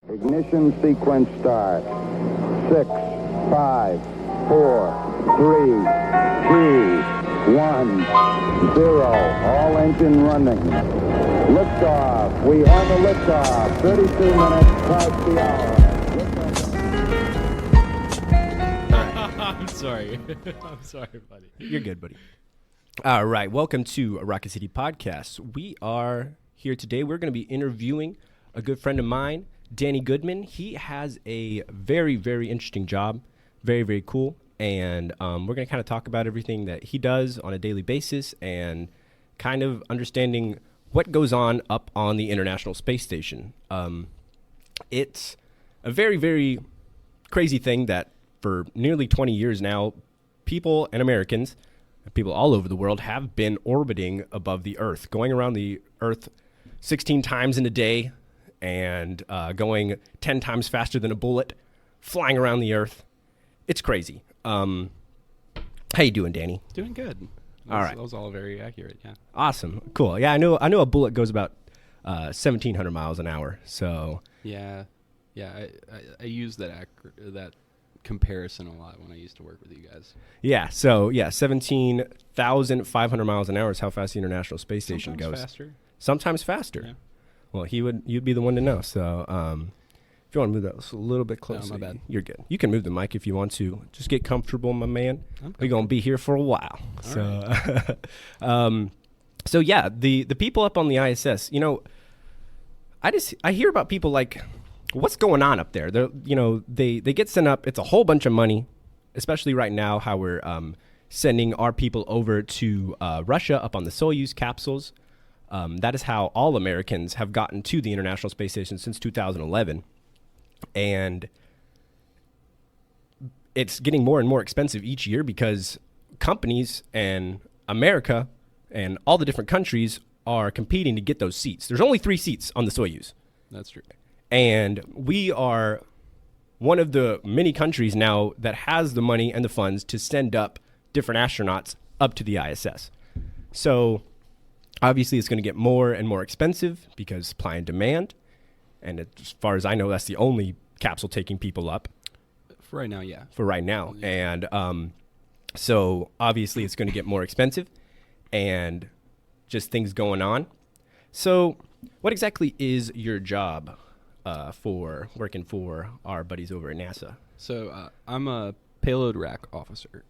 Ignition sequence start. 6, 5, 4, 3, 2, 1, 0. All engine running. Liftoff. We have a liftoff. 32 minutes past the hour. I'm sorry. I'm sorry, buddy. You're good, buddy. All right. Welcome to Rocket City Podcast. We are here today. We're going to be interviewing a good friend of mine, Danny Goodman. He has a very, very interesting job. Very, very cool. And we're going to kind of talk about everything that he does on a daily basis and kind of understanding what goes on up on the International Space Station. It's a very, very crazy thing that for nearly 20 years now, people and Americans, people all over the world, have been orbiting above the Earth, going around the Earth 16 times in a day and going 10 times faster than a bullet, flying around the Earth. It's crazy. How you doing, Danny? Doing good. All right. That was all very accurate, yeah. Awesome. Cool. Yeah, I know a bullet goes about 1,700 miles an hour. So Yeah. I use that comparison a lot when I used to work with you guys. yeah, 17,500 miles an hour is how fast the International Space Station Sometimes goes. faster. Sometimes faster. Yeah. Well, you'd be the one to know. So, if you want to move that a little bit closer, my bad. You're good. You can move the mic if you want to. Just get comfortable, my man. Okay. We're gonna be here for a while. All So yeah, the people up on the ISS. You know, I hear about people like, what's going on up there? They get sent up. It's a whole bunch of money, especially right now. How we're sending our people over to Russia up on the Soyuz capsules. That is how all Americans have gotten to the International Space Station since 2011. And it's getting more and more expensive each year because companies and America and all the different countries are competing to get those seats. There's only 3 seats on the Soyuz. That's true. And we are one of the many countries now that has the money and the funds to send up different astronauts up to the ISS. So obviously, it's going to get more and more expensive because supply and demand. And as far as I know, that's the only capsule taking people up. For right now, yeah. For right now. And so obviously, it's going to get more expensive and just things going on. So what exactly is your job for working for our buddies over at NASA? So I'm a payload rack officer.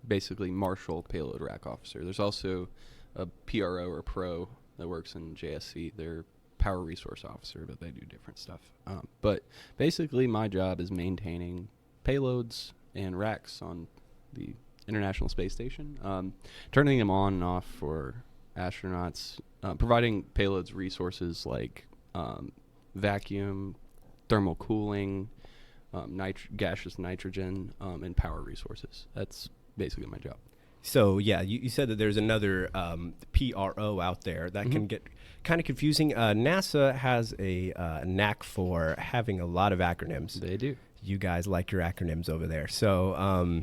Basically, Marshal payload rack officer. There's also a PRO or pro that works in JSC. They're power resource officer, but they do different stuff. But basically, my job is maintaining payloads and racks on the International Space Station, turning them on and off for astronauts, providing payloads resources like vacuum, thermal cooling, gaseous nitrogen, and power resources. That's basically my job. So, yeah, you said that there's another PRO out there that can get kind of confusing. NASA has a knack for having a lot of acronyms. They do. You guys like your acronyms over there. So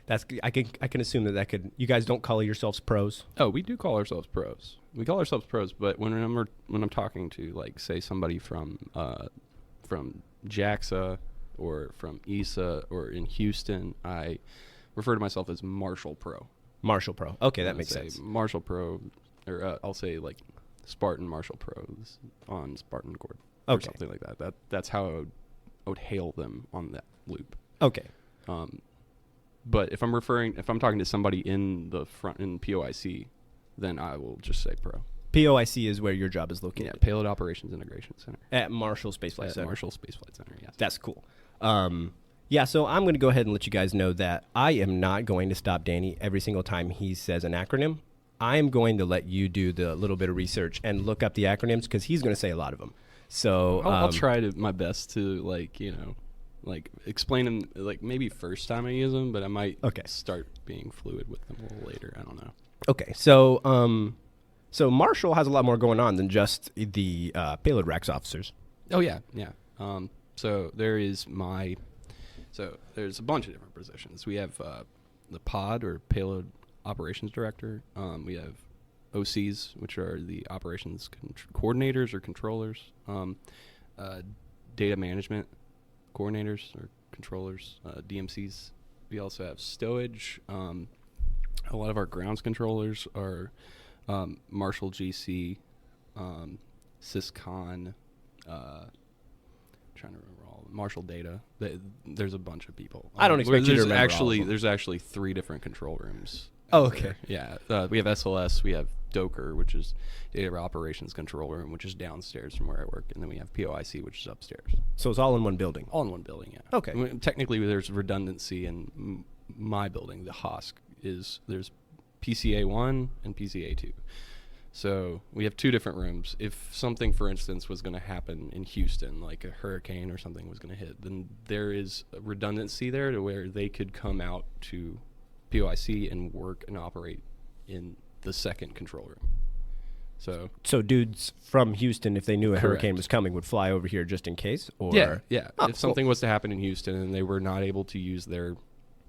I can assume that could. You guys don't call yourselves pros? Oh, we do call ourselves pros. We call ourselves pros, but when I'm talking to, like, say, somebody from JAXA or from ESA or in Houston, I refer to myself as Marshal Pro. Marshal Pro. Okay, that makes sense. Marshal Pro, or I'll say like Spartan Marshal Pros on Spartan Cord, or something like that. That's how I would hail them on that loop. Okay. But if I'm talking to somebody in the front in POIC, then I will just say Pro. POIC is where your job is located. Yeah, Payload Operations Integration Center. At Marshall Space Flight Center. Marshall Space Flight Center, yes. That's cool. Yeah, so I'm going to go ahead and let you guys know that I am not going to stop Danny every single time he says an acronym. I am going to let you do the little bit of research and look up the acronyms because he's going to say a lot of them. So I'll try my best to explain them, like, maybe first time I use them, but I might start being fluid with them a little later. I don't know. Okay, so Marshall has a lot more going on than just the payload racks officers. Oh yeah. So there's a bunch of different positions. We have the pod or payload operations director. We have OCs, which are the operations coordinators or controllers. data management coordinators or controllers, DMCs. We also have stowage. A lot of our grounds controllers are Marshall GC, Syscon, trying to remember all Marshall Data. There's a bunch of people. I don't expect you to remember actually, all of them. There's actually 3 different control rooms. Oh, okay. Yeah, we have SLS, we have Doker, which is Data Operations Control Room, which is downstairs from where I work, and then we have POIC, which is upstairs. So it's all in one building. All in one building, yeah. Okay. I mean, technically, there's redundancy in my building. The HOSC there's PCA 1 and PCA 2. So we have 2 different rooms. If something, for instance, was going to happen in Houston, like a hurricane or something was going to hit, then there is a redundancy there to where they could come out to POIC and work and operate in the second control room. So dudes from Houston, if they knew a Correct. hurricane was coming, would fly over here just in case? Or yeah. Oh, if something was to happen in Houston and they were not able to use their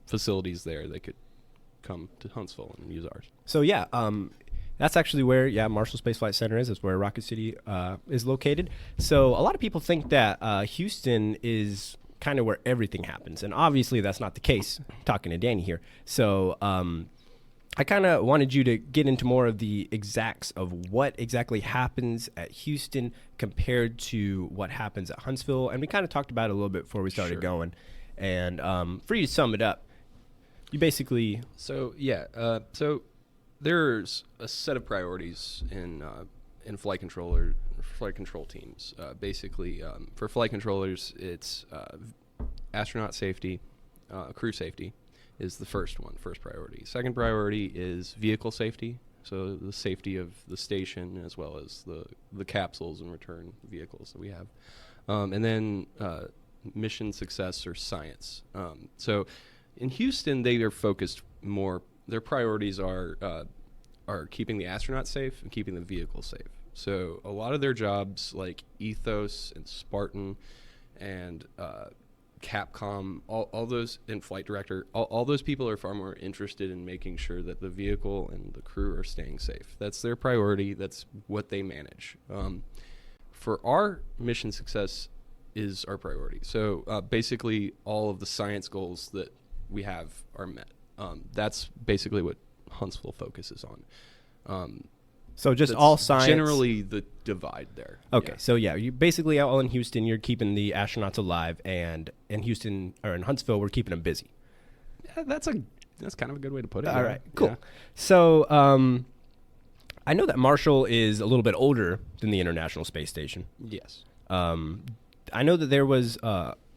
facilities there, they could come to Huntsville and use ours. So yeah, that's actually where Marshall Space Flight Center is. That's where Rocket City is located. So a lot of people think that Houston is kind of where everything happens, and obviously that's not the case. Talking to Danny here, so I kind of wanted you to get into more of the exacts of what exactly happens at Houston compared to what happens at Huntsville, and we kind of talked about it a little bit before we started Sure. going. And for you to sum it up, you basically So there's a set of priorities in flight control teams. Basically, for flight controllers, it's astronaut safety, crew safety is the first priority. Second priority is vehicle safety, so the safety of the station as well as the capsules and return vehicles that we have, and then mission success or science. So in Houston, they are focused more. Their priorities are keeping the astronauts safe and keeping the vehicles safe. So a lot of their jobs, like Ethos and Spartan and Capcom, all those, and Flight Director, all those people are far more interested in making sure that the vehicle and the crew are staying safe. That's their priority. That's what they manage. For our mission success is our priority. So basically all of the science goals that we have are met. That's basically what Huntsville focuses on. so just That's all science. generally the divide there. Okay, Yeah. so you basically all in Houston, you're keeping the astronauts alive, and in Houston or in Huntsville, we're keeping them busy. Yeah, that's kind of a good way to put it. All yeah. right, cool. Yeah. So I know that Marshall is a little bit older than the International Space Station. Yes. I know that there was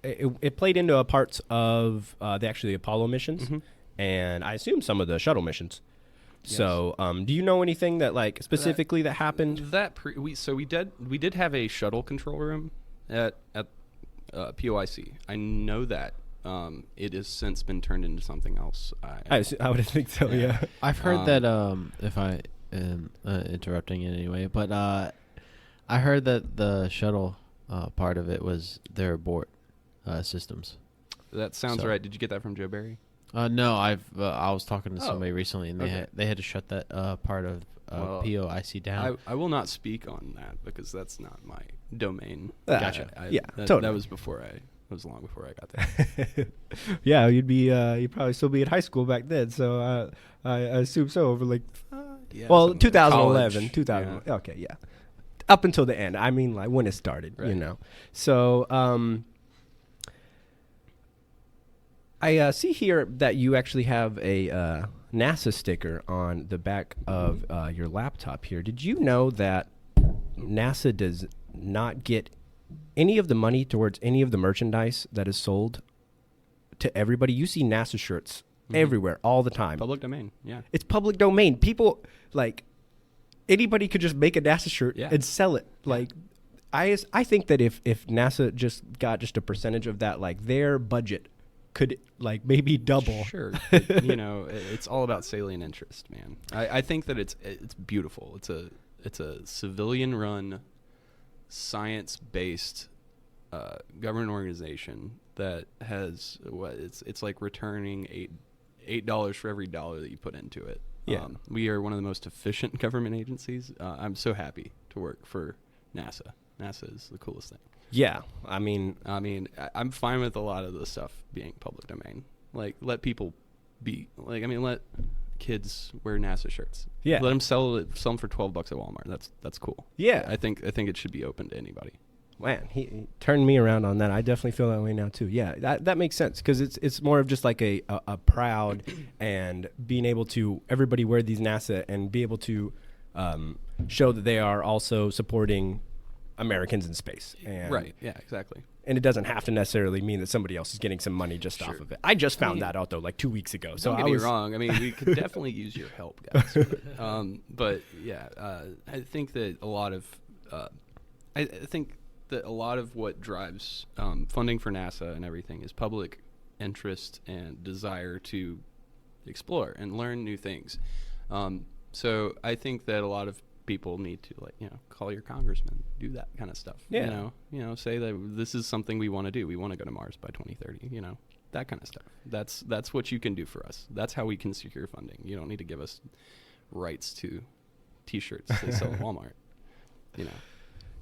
it played into a parts of the Apollo missions, Mhm. and I assume some of the shuttle missions. Yes. So, do you know anything that like specifically that happened? We did have a shuttle control room at POIC. I know that it has since been turned into something else. I would think so. Yeah. Yeah. I've heard that if I am interrupting in any way, but I heard that the shuttle part of it was their abort systems. That sounds So- right. Did you get that from Joe Barry? No, I was talking to Oh, somebody recently, and okay. they had to shut that part of Well, POIC down. I will not speak on that because that's not my domain. Gotcha. Yeah, that totally. was before I. It was long before I got there. Yeah, you'd probably still be in high school back then. So I assume so. Over like, Yeah, well, something like 2011, college. 2000. Yeah. Okay, yeah, up until the end. I mean, like when it started, you Right. know. So I see here that you actually have a NASA sticker on the back of your laptop here. Did you know that NASA does not get any of the money towards any of the merchandise that is sold to everybody? You see NASA shirts everywhere all the time. Public domain. Yeah. It's public domain. People, like, anybody could just make a NASA shirt Yeah. and sell it. Like, I think that if NASA just got just a percentage of that, like, their budget could, like, maybe double. Sure. But, you know, it's all about salient interest, man. I think that it's beautiful. It's a civilian-run, science-based government organization that has it's like returning $8 for every dollar that you put into it. Yeah. We are one of the most efficient government agencies. I'm so happy to work for NASA. NASA is the coolest thing. Yeah, I mean, I'm fine with a lot of the stuff being public domain. Like, let people be like, let kids wear NASA shirts. Yeah. Let them sell them for $12 at Walmart. That's cool. Yeah. I think it should be open to anybody. man, he turned me around on that. I definitely feel that way now too. Yeah, that makes sense because it's more of just like a proud and being able to everybody wear these NASA and be able to show that they are also supporting Americans in space. And, Right. Yeah. Exactly. And it doesn't have to necessarily mean that somebody else is getting some money just off of it. I just found that out though, like 2 weeks ago. So Don't get me wrong. I mean, we could definitely use your help, guys. But yeah, I think that a lot of I think that a lot of what drives funding for NASA and everything is public interest and desire to explore and learn new things. So I think that a lot of people need to call your congressman, do that kind of stuff. Yeah. Say that this is something we want to do. We want to go to Mars by 2030. That kind of stuff. That's what you can do for us. That's how we can secure funding. You don't need to give us rights to T-shirts they sell at Walmart.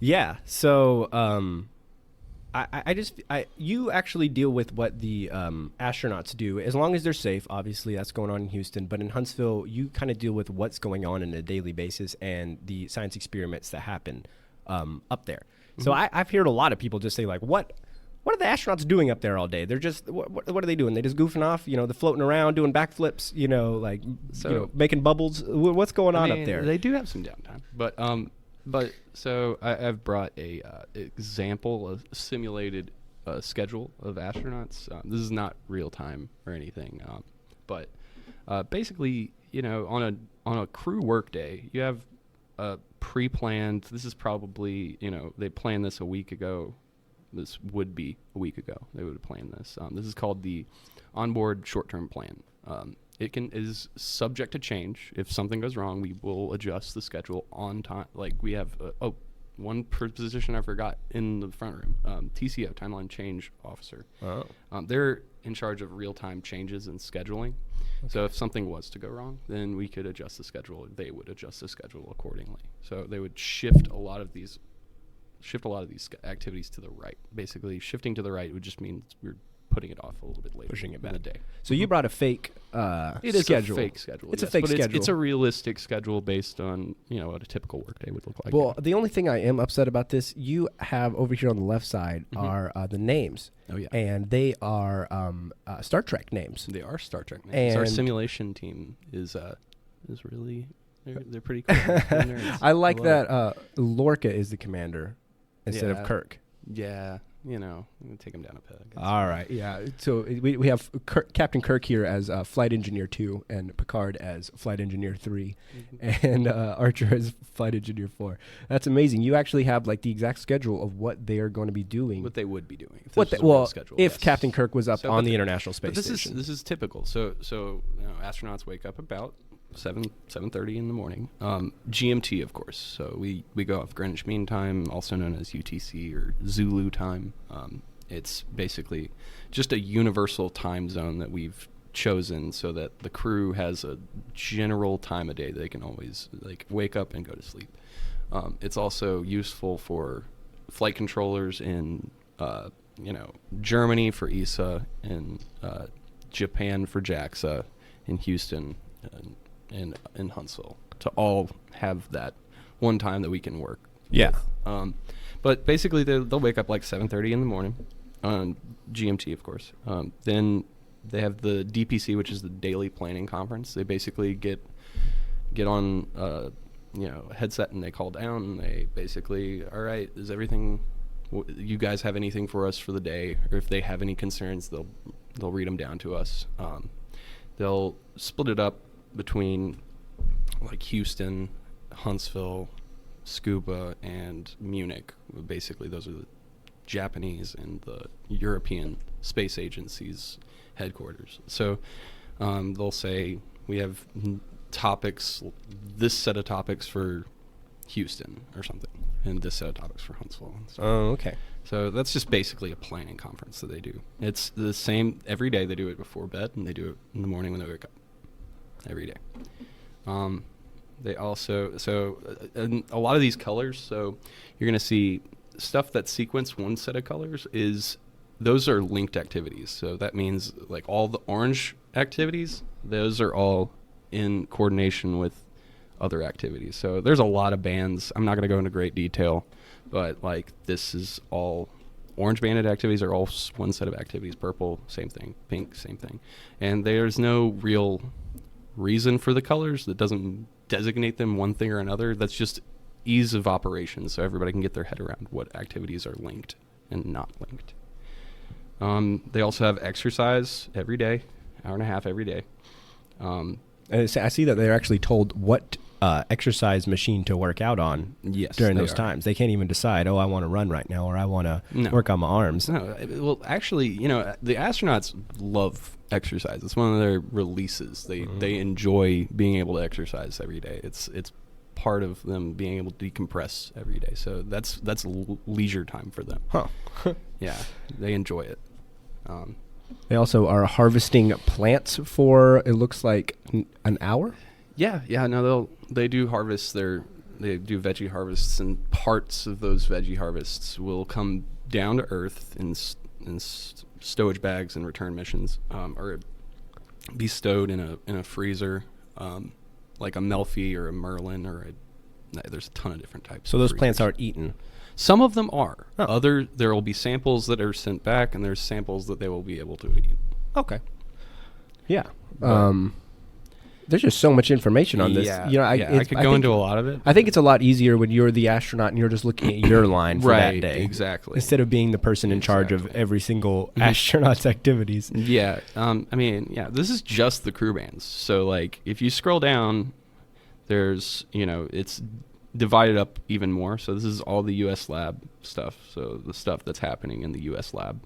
Yeah. So you actually deal with what the astronauts do, as long as they're safe. Obviously, that's going on in Houston. But in Huntsville, you kind of deal with what's going on a daily basis and the science experiments that happen up there. Mm-hmm. So I've heard a lot of people just say, like, what are the astronauts doing up there all day? They're just, what are they doing? They just goofing off? They're floating around, doing backflips, making bubbles. What's going on up there? They do have some downtime. But so I've brought a simulated schedule of astronauts. This is not real time or anything, but basically, on a crew work day, you have pre-planned. This is probably they planned this a week ago. This would be a week ago. They would have planned this. This is called the onboard short-term plan. It is subject to change. If something goes wrong, we will adjust the schedule on time. Like we have, one position I forgot in the front room, TCO, Timeline Change Officer. Oh. They're in charge of real-time changes and scheduling. Okay. So if something was to go wrong, then we could adjust the schedule. They would adjust the schedule accordingly. So they would shift a lot of these activities to the right. Basically, shifting to the right would just mean we're putting it off a little bit later, pushing it back in the day. So you brought a fake it is schedule. A fake schedule. It's yes, a fake but schedule. It's a realistic schedule based on what a typical workday would look like. Well, the only thing I am upset about this, you have over here on the left side are the names. Oh yeah, and they are Star Trek names. They are Star Trek names. Our simulation team is really they're pretty cool. Nerds. I like that Lorca is the commander instead of Kirk. Yeah. I'm going to take him down a peg. All right, yeah. So we have Captain Kirk here as Flight Engineer 2 and Picard as Flight Engineer 3 and Archer as Flight Engineer 4. That's amazing. You actually have like the exact schedule of what they are going to be doing. What they would be doing. If Captain Kirk was up on the International Space Station. This is typical. So astronauts wake up about 7:30 in the morning. GMT, of course. So we go off Greenwich Mean Time, also known as UTC or Zulu time. It's basically just a universal time zone that we've chosen so that the crew has a general time of day they can always wake up and go to sleep. It's also useful for flight controllers in Germany for ESA and Japan for JAXA, in Houston and in Huntsville, to all have that one time that we can work. Yeah. But basically they'll wake up like 7:30 in the morning on GMT, of course. Then they have the DPC, which is the daily planning conference. They basically get on a headset and they call down and they basically, all right, is everything, you guys have anything for us for the day? Or if they have any concerns, they'll read them down to us. They'll split it up between like Houston, Huntsville, Scuba, and Munich. Basically, those are the Japanese and the European Space Agency's headquarters. So they'll say, we have topics, this set of topics for Houston or something, and this set of topics for Huntsville. Oh, okay. So that's just basically a planning conference that they do. It's the same every day. They do it before bed, and they do it in the morning when they wake up. Every day. They also, and a lot of these colors, so you're going to see stuff that sequence one set of colors those are linked activities. So that means like all the orange activities, those are all in coordination with other activities. So there's a lot of bands. I'm not going to go into great detail, but like this is all orange banded activities are all one set of activities. Purple, same thing. Pink, same thing. And there's no real reason for the colors that doesn't designate them one thing or another. That's just ease of operation, so everybody can get their head around what activities are linked and not linked. They also have exercise every day, hour and a half every day. And I see that they're actually told what exercise machine to work out on during those times. They can't even decide, I want to run right now, or I want to work on my arms. No, well, actually, the astronauts love exercise. It's one of their releases. They enjoy being able to exercise every day. It's part of them being able to decompress every day. So that's leisure time for them. Huh. Yeah, they enjoy it. They also are harvesting plants for, it looks like, an hour? Yeah. No, they do harvest they do veggie harvests, and parts of those veggie harvests will come down to Earth in stowage bags and return missions, or be stowed in a freezer, like a Melfi or a Merlin there's a ton of different types. So those plants aren't eaten. Some of them are. Oh. There will be samples that are sent back, and there's samples that they will be able to eat. Okay. Yeah. There's just so much information on this. Yeah. I could go into a lot of it. I think it's a lot easier when you're the astronaut and you're just looking at your line for that day. Exactly. Instead of being the person in charge of every single astronaut's activities. Yeah. This is just the crew bands. So, like, if you scroll down, there's, it's divided up even more. So this is all the U.S. lab stuff. So the stuff that's happening in the U.S. lab.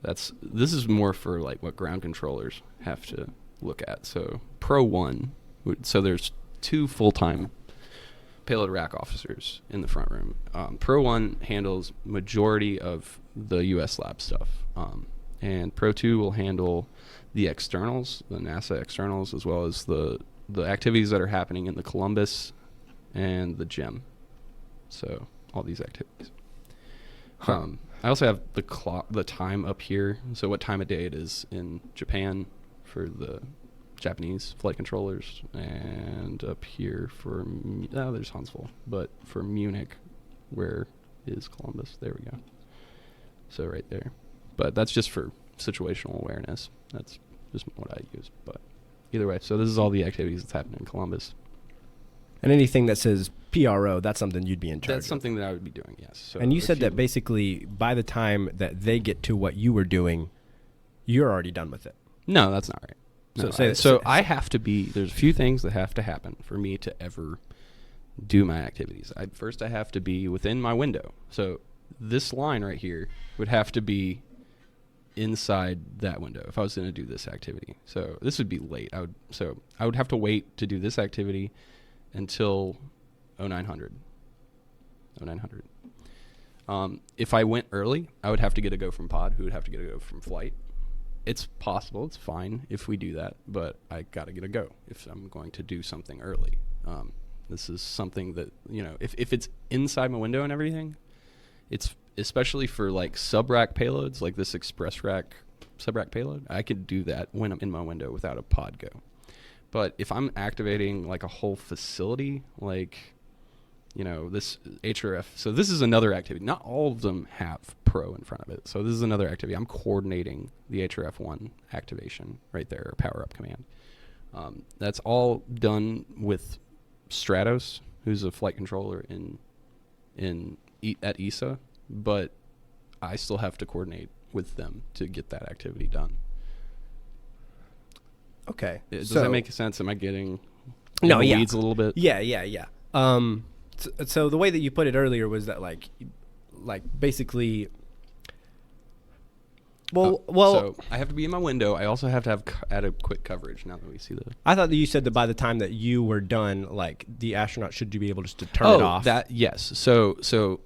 This is more for, like, what ground controllers have to look at. So Pro 1, so there's 2 full-time payload rack officers in the front room. Pro 1 handles majority of the U.S. lab stuff, and Pro 2 will handle the externals, the NASA externals, as well as the activities that are happening in the Columbus and the GEM. So all these activities. I also have the time up here, so what time of day it is in Japan for the Japanese flight controllers, and up here for there's Huntsville, but for Munich, where is Columbus? There we go. So right there, but that's just for situational awareness. That's just what I use. But either way, so this is all the activities that's happening in Columbus. And anything that says PRO, that's something you'd be in charge of. That's something that I would be doing, yes. So and you said that basically by the time that they get to what you were doing, you're already done with it. No, that's not right. No, So I have to be, there's a few things that have to happen for me to ever do my activities. First, I have to be within my window. So this line right here would have to be inside that window if I was going to do this activity. So this would be late. I would have to wait to do this activity until 0900. If I went early, I would have to get a go from pod, who would have to get a go from flight. It's possible, it's fine if we do that, but I got to get a go if I'm going to do something early. This is something that, if it's inside my window and everything, it's especially for like sub-rack payloads, like this express rack sub-rack payload, I could do that when I'm in my window without a pod go. But if I'm activating like a whole facility, like, this HRF, so this is another activity. Not all of them have Pro in front of it. So this is another activity. I'm coordinating the HRF1 activation right there, or power up command. That's all done with Stratos, who's a flight controller at ESA, but I still have to coordinate with them to get that activity done. Okay. Does that make sense? Am I getting weeds a little bit? Yeah. So the way that you put it earlier was that like basically. Well. So I have to be in my window. I also have to have adequate coverage. Now that we see the. I thought that you said that by the time that you were done, like the astronaut should be able just to turn it off. Yes. So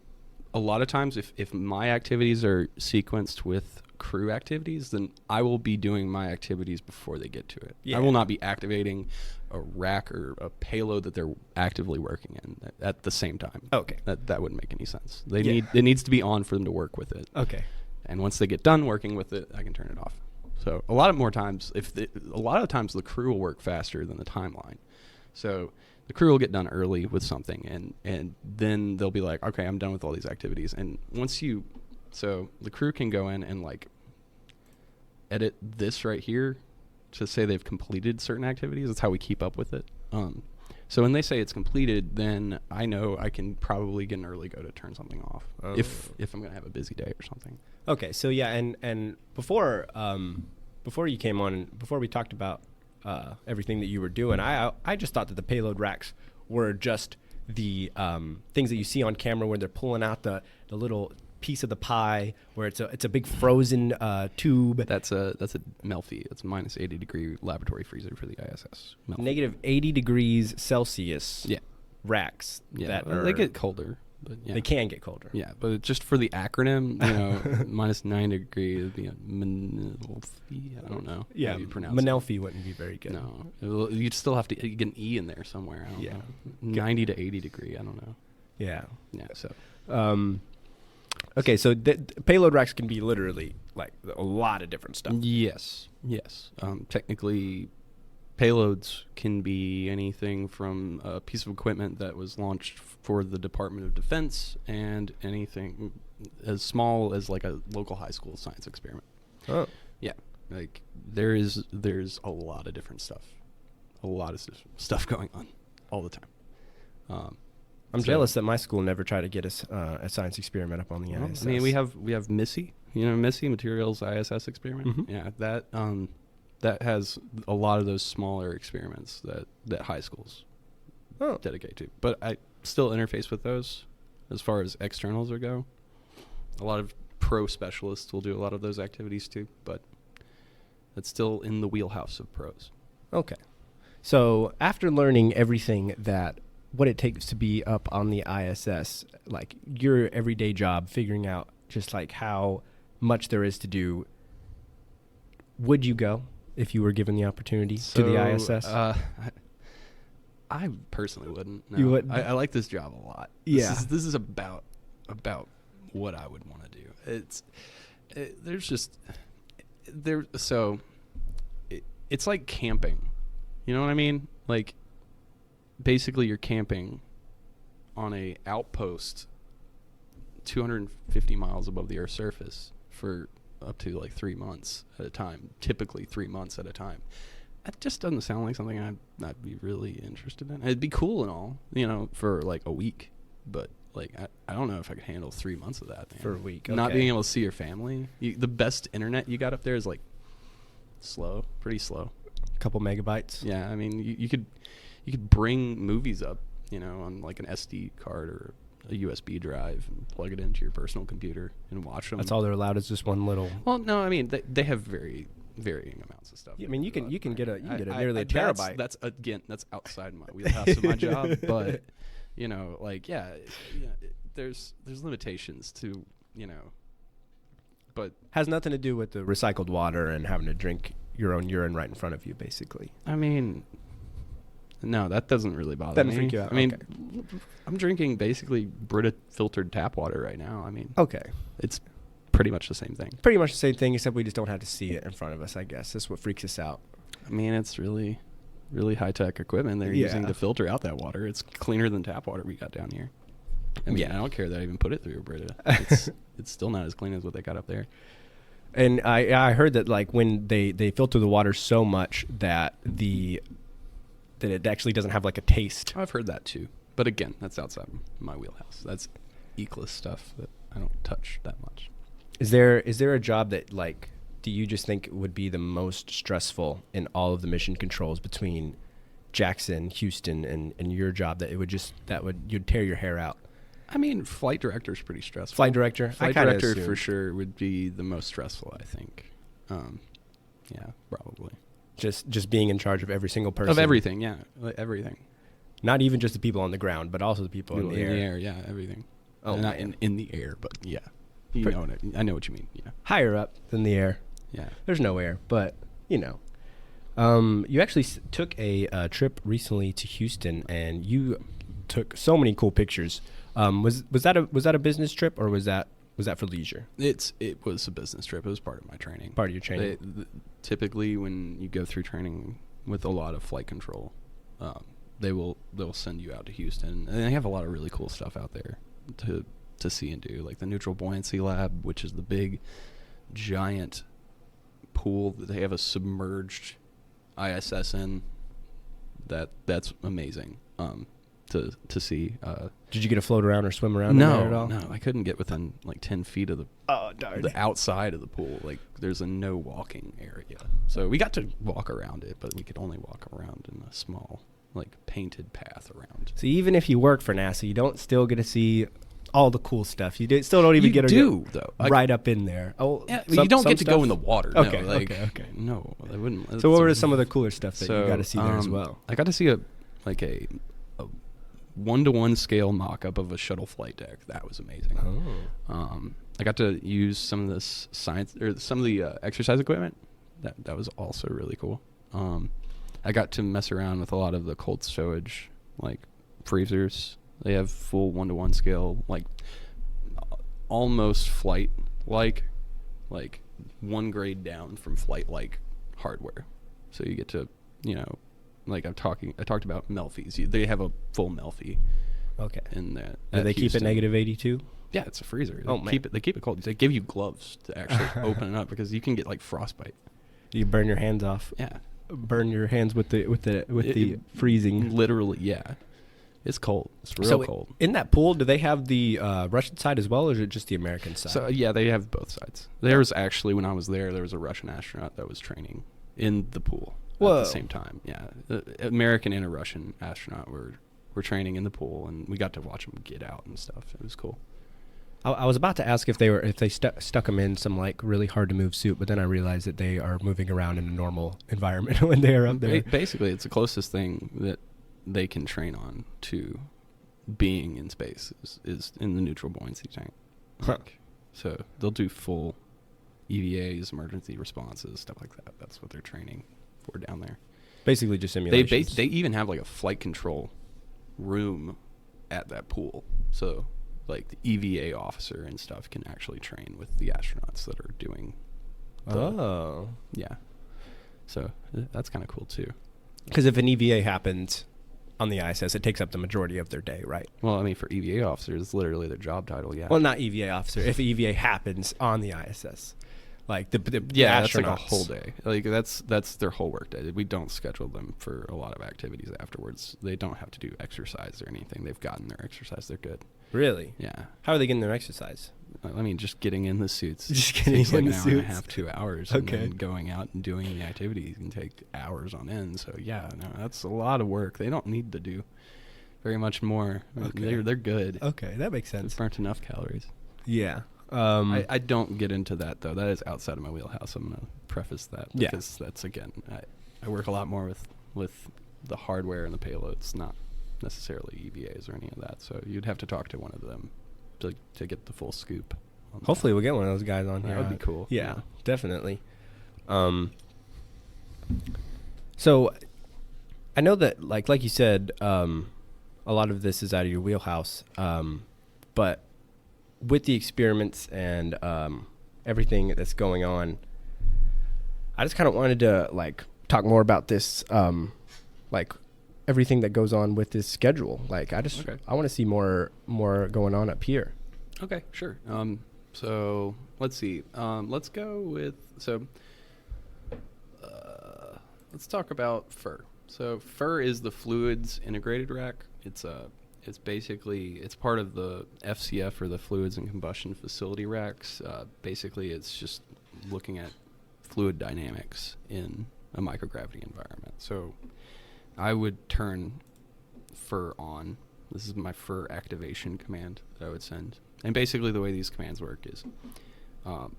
a lot of times, if my activities are sequenced with crew activities, then I will be doing my activities before they get to it. Yeah. I will not be activating a rack or a payload that they're actively working in at the same time. Okay. That wouldn't make any sense. They Yeah. it needs to be on for them to work with it. Okay. And once they get done working with it, I can turn it off. So a lot of times the crew will work faster than the timeline. So the crew will get done early with something, and then they'll be like, okay, I'm done with all these activities. And so the crew can go in and like edit this right here to say they've completed certain activities. That's how we keep up with it. So when they say it's completed, then I know I can probably get an early go to turn something off if I'm gonna have a busy day or something. Okay, so yeah, and before you came on, before we talked about everything that you were doing, I just thought that the payload racks were just the things that you see on camera where they're pulling out the little piece of the pie where it's a big frozen tube. That's a Melfi. It's minus 80 degree laboratory freezer for the ISS. Melfi. Negative 80 degrees Celsius. Yeah. racks. Yeah, that they get colder. But yeah. They can get colder. Yeah, but just for the acronym, minus 90 degree would be a Menelfi. I don't know. Yeah, how you pronounce Menelfi wouldn't be very good. No, you'd still have to get an E in there somewhere. I don't know. 90 to 80 degree. I don't know. Yeah. Yeah. So. Okay, so payload racks can be literally like a lot of different stuff. Yes. Technically, payloads can be anything from a piece of equipment that was launched for the Department of Defense and anything as small as like a local high school science experiment. Oh. Yeah. Like there's a lot of different stuff. A lot of stuff going on all the time. I'm jealous that my school never tried to get us a science experiment up on the ISS. I mean, we have MISSI, MISSI, Materials ISS Experiment. Mm-hmm. Yeah, that has a lot of those smaller experiments that high schools dedicate to. But I still interface with those as far as externals go. A lot of pro specialists will do a lot of those activities too, but it's still in the wheelhouse of pros. Okay. So after learning everything what it takes to be up on the ISS, like your everyday job, figuring out just like how much there is to do, would you go if you were given the opportunity to the ISS? I personally wouldn't. No. You wouldn't? I like this job a lot. Yeah. This is about what I would want to do. It's like camping. You know what I mean? Like, basically you're camping on a outpost 250 miles above the Earth's surface for up to like 3 months at a time, typically 3 months at a time. That just doesn't sound like something I'd be really interested in. It'd be cool and all, for like a week, but like I don't know if I could handle 3 months of that, man. For a week, Not okay. being able to see your family. The best internet you got up there is like pretty slow. A couple megabytes. Yeah, I mean you could bring movies up, on like an SD card or a USB drive and plug it into your personal computer and watch them. That's all they're allowed is just one little. Well, no, I mean they have very varying amounts of stuff. I mean, you can get nearly a terabyte. That's outside my wheelhouse of my job, but there's limitations to, but has nothing to do with the recycled water and having to drink your own urine right in front of you, basically. I mean, no, that doesn't really bother me. Doesn't freak you out. I mean, okay. I'm drinking basically Brita filtered tap water right now. I mean, Okay. it's pretty much the same thing. Pretty much the same thing, except we just don't have to see it in front of us, I guess. That's what freaks us out. I mean, it's really, really high-tech equipment they're using to filter out that water. It's cleaner than tap water we got down here. I mean, I don't care that I even put it through a Brita. It's still not as clean as what they got up there. And I heard that like when they filter the water so much that it actually doesn't have like a taste. I've heard that too. But again, that's outside my wheelhouse. That's Eclipse stuff that I don't touch that much. Is there a job that like do you just think would be the most stressful in all of the mission controls between Jackson, Houston, and your job that you'd tear your hair out? I mean, flight director is pretty stressful. Flight director for sure would be the most stressful, I think. Yeah, probably. Just being in charge of every single person. Of everything, yeah, everything. Not even just the people on the ground, but also the people in the air. Yeah, everything. Oh, not in the air, but yeah. You know I know what you mean. Yeah. higher up than the air. Yeah. There's no air, but you know. You actually took a trip recently to Houston, and you took so many cool pictures. Was that a business trip, or was that for leisure? It was a business trip. It was part of my training. Part of your training. Typically, when you go through training with a lot of flight control, they'll send you out to Houston, and they have a lot of really cool stuff out there to see and do, like the Neutral Buoyancy Lab, which is the big, giant pool that they have a submerged ISS in. That's amazing to see. Did you get to float around or swim around in there at all? No, I couldn't get within like 10 feet of the outside of the pool. Like there's a no walking area, so we got to walk around it, but we could only walk around in a small like painted path around. So even if you work for NASA, you don't still get to see all the cool stuff. Still don't even get to go though right up in there. Oh, yeah, you don't get to go in the water. Okay, no, okay. No, I wouldn't. So what were some of the cooler stuff that you got to see there as well? I got to see a 1-to-1 scale mock-up of a shuttle flight deck. That was amazing. I got to use some of this some of the exercise equipment. That was also really cool. I got to mess around with a lot of the cold stowage, like freezers. They have full 1-to-1 scale, like almost flight-like, like one grade down from flight-like hardware. So you get to, like I talked about Melfi's. They have a full Melfi. Okay. In that. Do they keep it -82? Yeah, it's a freezer. Oh, They keep it cold. They give you gloves to actually open it up because you can get like frostbite. You burn your hands off. Yeah. Burn your hands with the freezing. Literally, yeah. It's cold. It's real cold. In that pool, do they have the Russian side as well, or is it just the American side? So yeah, they have both sides. There was actually, when I was there was a Russian astronaut that was training in the pool at the same time. Yeah, the American and a Russian astronaut were training in the pool, and we got to watch them get out and stuff. It was cool. I was about to ask if they stuck them in some like really hard to move suit, but then I realized that they are moving around in a normal environment when they are up there. Basically, it's the closest thing that they can train on to being in space is in the neutral buoyancy tank. So they'll do full EVAs, emergency responses, stuff like that. That's what they're training for down there. Basically just simulations. They even have like a flight control room at that pool. So like the EVA officer and stuff can actually train with the astronauts that are doing yeah. So that's kind of cool too. Because if an EVA happens on the ISS, it takes up the majority of their day, right? Well, I mean, for EVA officers, it's literally their job title, yeah. Well, not EVA officer. If EVA happens on the ISS, like the that's like a astronauts. whole day. Like that's their whole work day. We don't schedule them for a lot of activities afterwards. They don't have to do exercise or anything. They've gotten their exercise. They're good. Really? Yeah. How are they getting their exercise? I mean, just getting in the suits. Just getting takes like in an the hour suits. and a half, 2 hours. Okay. And then going out and doing the activities can take hours on end. So yeah, no, that's a lot of work. They don't need to do very much more. Okay. They're good. Okay, that makes sense. They've burnt enough calories. Yeah. I don't get into that though. That is outside of my wheelhouse. I'm gonna preface that because that's again, I work a lot more with the hardware and the payloads, not necessarily EVAs or any of that. So you'd have to talk to one of them to get the full scoop. Hopefully we'll get one of those guys on here. That would be cool. Yeah, definitely. So I know that like you said, a lot of this is out of your wheelhouse, but with the experiments and everything that's going on, I just kind of wanted to talk more about this, everything that goes on with this schedule. I want to see more going on up here. Okay, sure. So let's see. Let's go with let's talk about FIR. So FIR is the Fluids Integrated Rack. It's basically part of the FCF, or the Fluids and Combustion Facility Racks. Basically, it's just looking at fluid dynamics in a microgravity environment. So I would turn FIR on. This is my FIR activation command that I would send. And basically the way these commands work is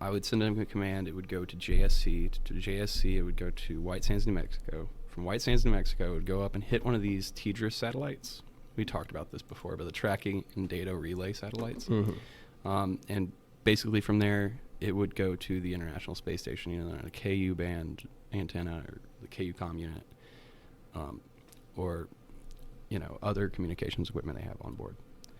I would send them a command. It would go to JSC. To JSC, it would go to White Sands, New Mexico. From White Sands, New Mexico, it would go up and hit one of these TDRS satellites. We talked about this before, but the tracking and data relay satellites. Mm-hmm. And basically from there, it would go to the International Space Station, on a KU band antenna or the KU comm unit, or other communications equipment they have on board.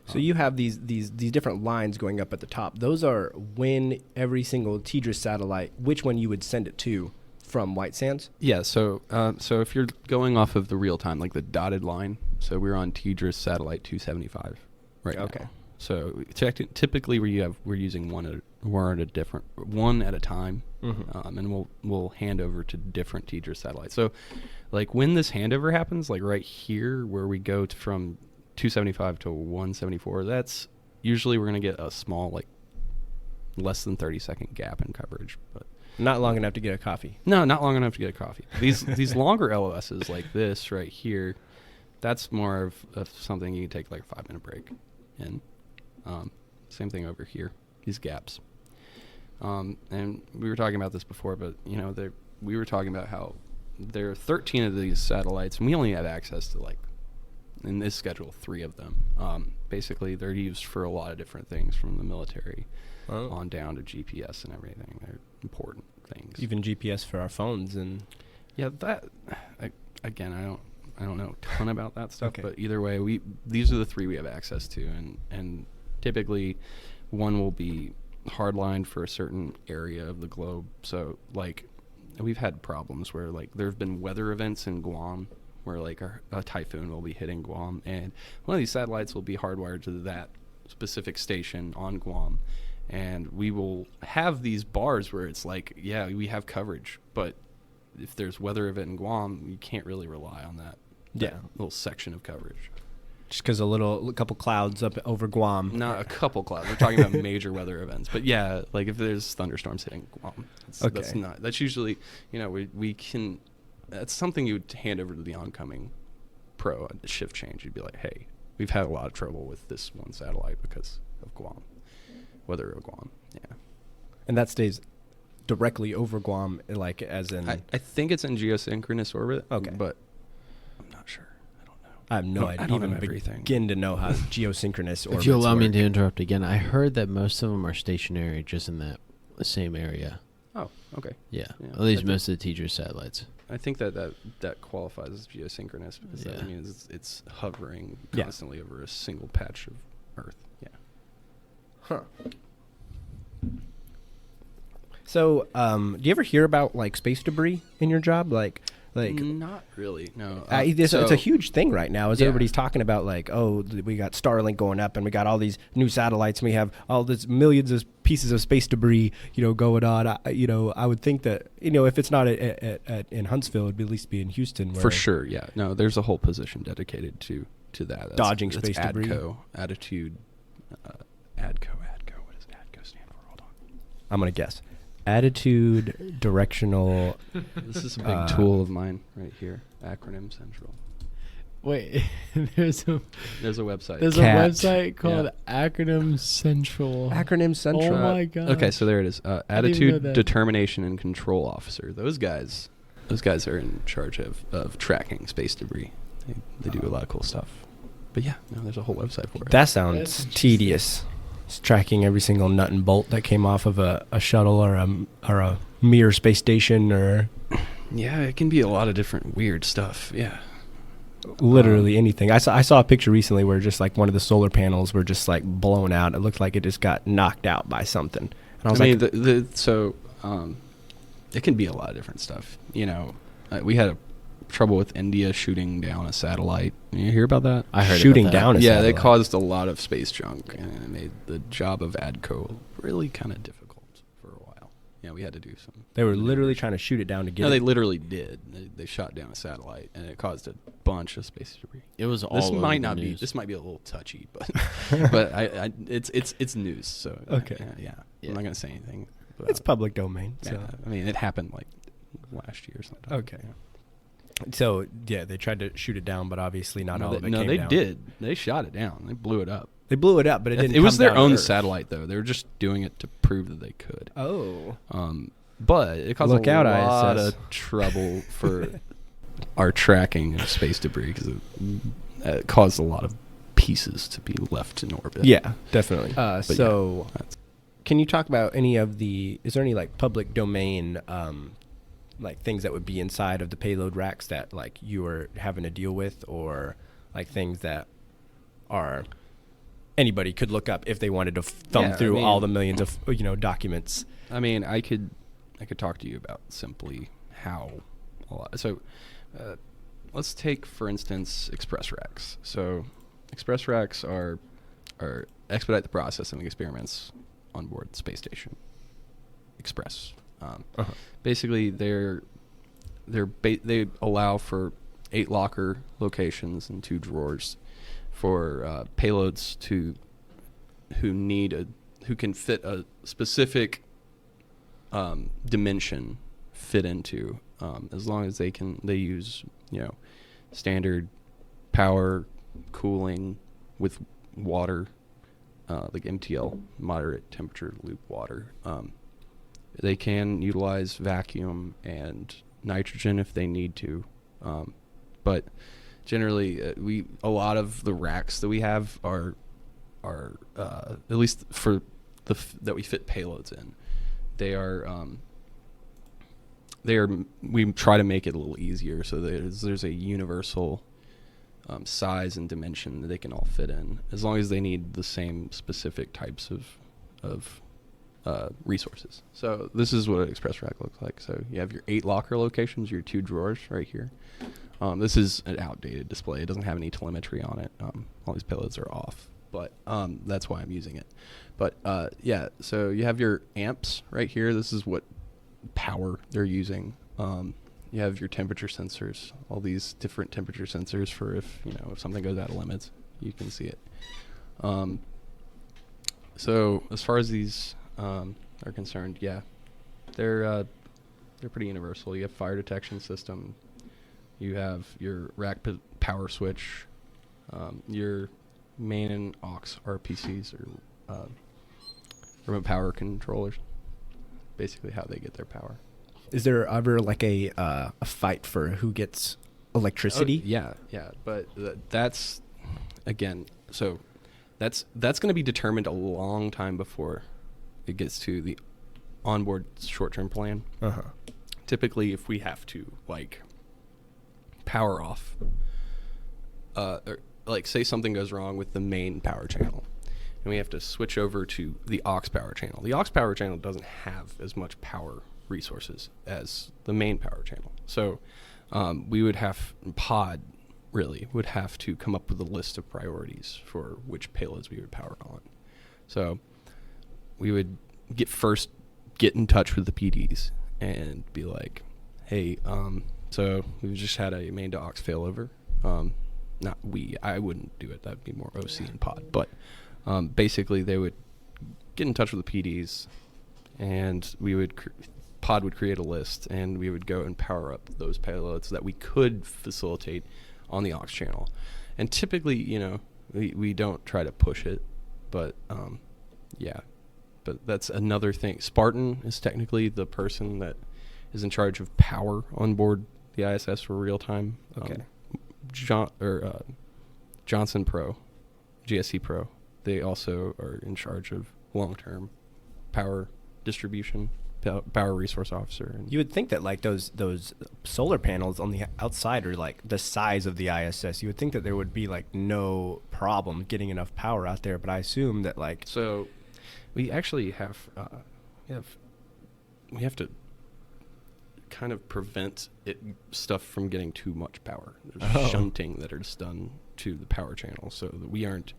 So you have these different lines going up at the top. Those are when every single TDRS satellite, which one you would send it to from White Sands? Yeah. So if you're going off of the real time, like the dotted line, so we're on TDRS satellite 275 right now. Okay. So typically we're using one at a time, and we'll hand over to different TDRS satellites. So, like when this handover happens, like right here where we go from 275 to 174, that's usually we're gonna get a small, like less than 30-second gap in coverage, but Not long enough to get a coffee. no, not long enough to get a coffee. These longer LOSs like this right here, that's more of something you can take like a 5-minute break in. Same thing over here, these gaps. And we were talking about this before, but we were talking about how there are 13 of these satellites, and we only have access to, like, in this schedule, 3 of them. Basically, they're used for a lot of different things, from the military on down to GPS and everything. They're important things. Even GPS for our phones and. Yeah, again, I don't know a ton about that stuff, Okay. but either way, these are the 3 we have access to, and typically one will be hardlined for a certain area of the globe. So, like, we've had problems where, like, there have been weather events in Guam where, like, a typhoon will be hitting Guam, and one of these satellites will be hardwired to that specific station on Guam, and we will have these bars where it's like, yeah, we have coverage, but if there's weather event in Guam, you can't really rely on that little section of coverage. Just because a couple clouds up over Guam. Not a couple clouds. We're talking about major weather events. But yeah, like if there's thunderstorms hitting Guam, that's usually, we can, that's something you would hand over to the oncoming pro at the shift change. You'd be like, hey, we've had a lot of trouble with this one satellite because of Guam, weather of Guam. Yeah. And that stays directly over Guam, like as in. I think it's in geosynchronous orbit. Okay. But I'm not sure. I have no idea. I don't even know everything. Begin to know how geosynchronous orbits If you allow me work. to interrupt again, I heard that most of them are stationary just in that same area. Oh, okay. Yeah, Yeah, at least I most of the teachers' satellites. I think that qualifies as geosynchronous because that means it's hovering constantly over a single patch of Earth. Yeah. Huh. So, do you ever hear about, like, space debris in your job? Like Not really. No. it's a huge thing right now. As everybody's talking about, like, we got Starlink going up, and we got all these new satellites, and we have all this millions of pieces of space debris, going on. I would think that, if it's not in Huntsville, it'd at least be in Houston. For sure. Yeah. No, there's a whole position dedicated to that. Dodging space debris. Attitude. ADCO. What does ADCO stand for? Hold on. I'm gonna guess. Attitude Directional. This is a big tool of mine right here. Acronym Central. Wait, there's a website. There's CAT. a website called Acronym Central. Acronym Central. Oh my god. Okay, so there it is. didn't know Attitude that. Determination and Control Officer. Those guys are in charge of tracking space debris. They do a lot of cool stuff. But yeah, no, there's a whole website for it. That sounds tedious. It's tracking every single nut and bolt that came off of a shuttle or a Mir space station or Yeah, it can be a lot of different weird stuff. Yeah. literally anything. I saw a picture recently where just like one of the solar panels were just like blown out. It looked like it just got knocked out by something. And I was like, it can be a lot of different stuff. We had trouble with India shooting down a satellite. You hear about that? I heard shooting about that. down a Yeah, satellite. they caused a lot of space junk, and it made the job of ADCO really kind of difficult for a while. Yeah, we had to do some. They were literally trying to shoot it down to get No, it. they literally did. They shot down a satellite, and it caused a bunch of space debris. It was all This over might the not be. news. This might be a little touchy, but it's news. So Okay. Yeah. Yeah. I'm not gonna say anything. But, It's public domain. So. yeah, I mean, it happened like last year or something. Okay. Yeah. So yeah, they tried to shoot it down, but obviously not all of it came they down. did. They shot it down. They blew it up. They blew it up, but it didn't. It was come their down to own Earth. satellite, though. They were just doing it to prove that they could. Oh. But it caused Look a out, lot ISS. of trouble for our tracking of space debris because it caused a lot of pieces to be left in orbit. Yeah, definitely. But So, that's- can you talk about any of is there any like public domain like things that would be inside of the payload racks that like you are having to deal with, or like things that are anybody could look up if they wanted to thumb through all the millions of documents? I mean, I could talk to you about simply how so let's take, for instance, express racks. So express racks are expedite the processing of experiments on board the space station. Express. Basically, they allow for 8 locker locations and 2 drawers for payloads who can fit a specific dimension fit into, as long as they use standard power cooling with water, like MTL, moderate temperature loop water. They can utilize vacuum and nitrogen if they need to, but generally a lot of the racks that we have are at least for that we fit payloads in, we try to make it a little easier so there's a universal size and dimension that they can all fit in, as long as they need the same specific types of resources. So this is what an express rack looks like. So you have your 8 locker locations, your 2 drawers right here. This is an outdated display. It doesn't have any telemetry on it. All these payloads are off, but that's why I'm using it. But yeah, so you have your amps right here. This is what power they're using. You have your temperature sensors, all these different temperature sensors for if something goes out of limits, you can see it. So as far as these are concerned, yeah, they're pretty universal. You have fire detection system. You have your rack power switch. Your main and aux RPCs or remote power controllers. Basically, how they get their power. Is there ever like a fight for who gets electricity? Oh, yeah, but that's again. So that's going to be determined a long time before it gets to the onboard short-term plan. Typically, if we have to power off, or say something goes wrong with the main power channel, and we have to switch over to the aux power channel. The aux power channel doesn't have as much power resources as the main power channel. So we would have would have to come up with a list of priorities for which payloads we would power on. So we would get in touch with the PDs and be like, hey, so we've just had a main to aux failover. I wouldn't do it. That'd be more OC and pod. But basically they would get in touch with the PDs, and pod would create a list, and we would go and power up those payloads that we could facilitate on the aux channel. And typically, we don't try to push it, but yeah. But that's another thing. Spartan is technically the person that is in charge of power on board the ISS for real time. Okay. Johnson Pro, GSC Pro, they also are in charge of long-term power distribution, power resource officer. And you would think that those solar panels on the outside are the size of the ISS. You would think that there would be no problem getting enough power out there, but I assume that So we actually have we have to kind of prevent stuff from getting too much power. There's shunting that is done to the power channel so that we aren't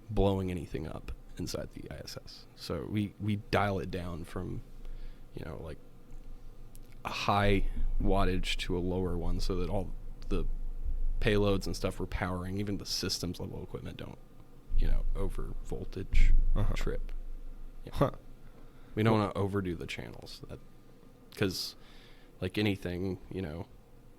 blowing anything up inside the ISS. So we dial it down from a high wattage to a lower one, so that all the payloads and stuff we're powering, even the systems level equipment, don't over voltage trip. Yeah. We don't want to overdo the channels, because like anything, you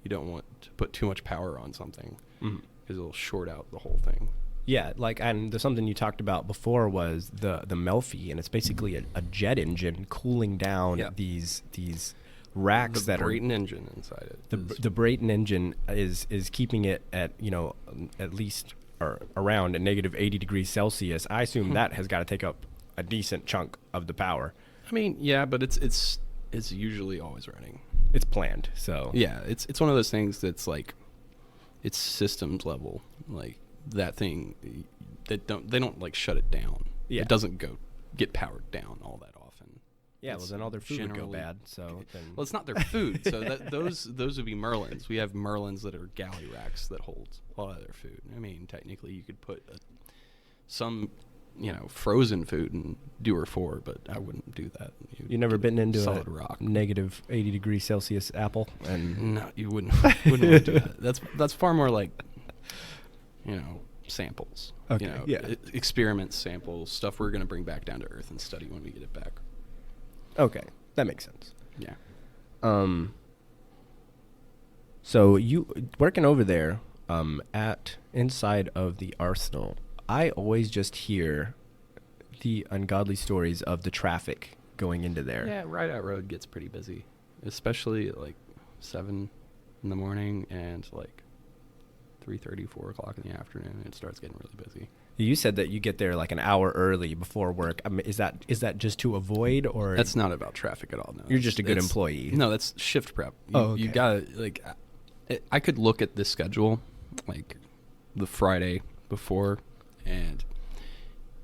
don't want to put too much power on something, because it'll short out the whole thing. Yeah, and there's something you talked about before was the Melfi, and it's basically a jet engine cooling down these racks that are... The Brayton engine inside it. The Brayton engine is keeping it at, at least or around a negative 80 degrees Celsius. I assume that has got to take up a decent chunk of the power. I mean, yeah, but it's usually always running. It's planned, so Yeah, it's one of those things that's like, it's systems level. Like that thing, they don't like shut it down. Yeah. It doesn't get powered down all that often. yeah. Well, It's then all their food would go generally- bad. So then, Well, it's not their food. So those would be Merlins. We have Merlins that are galley racks that hold a lot of their food. I mean, technically, you could put some, frozen food in Dewar 4, but I wouldn't do that. you never bitten into solid a rock. negative 80 degrees Celsius apple, and No, you wouldn't want to do that. That's far more like, samples. Okay, yeah. Experiments, samples, stuff we're going to bring back down to Earth and study when we get it back. okay, that makes sense. Yeah. So you working over there, at inside of the arsenal, I always just hear the ungodly stories of the traffic going into there. Yeah, Rideout Road gets pretty busy, especially at like 7 in the morning and like 3:30, 4 o'clock in the afternoon. It starts getting really busy. You said that you get there like an hour early before work. I mean, is that just to avoid, or That's not about traffic at all. No, you're just a good It's- employee? No, that's shift prep. You, Oh, you okay. gotta like. I could look at this schedule, like the Friday before, and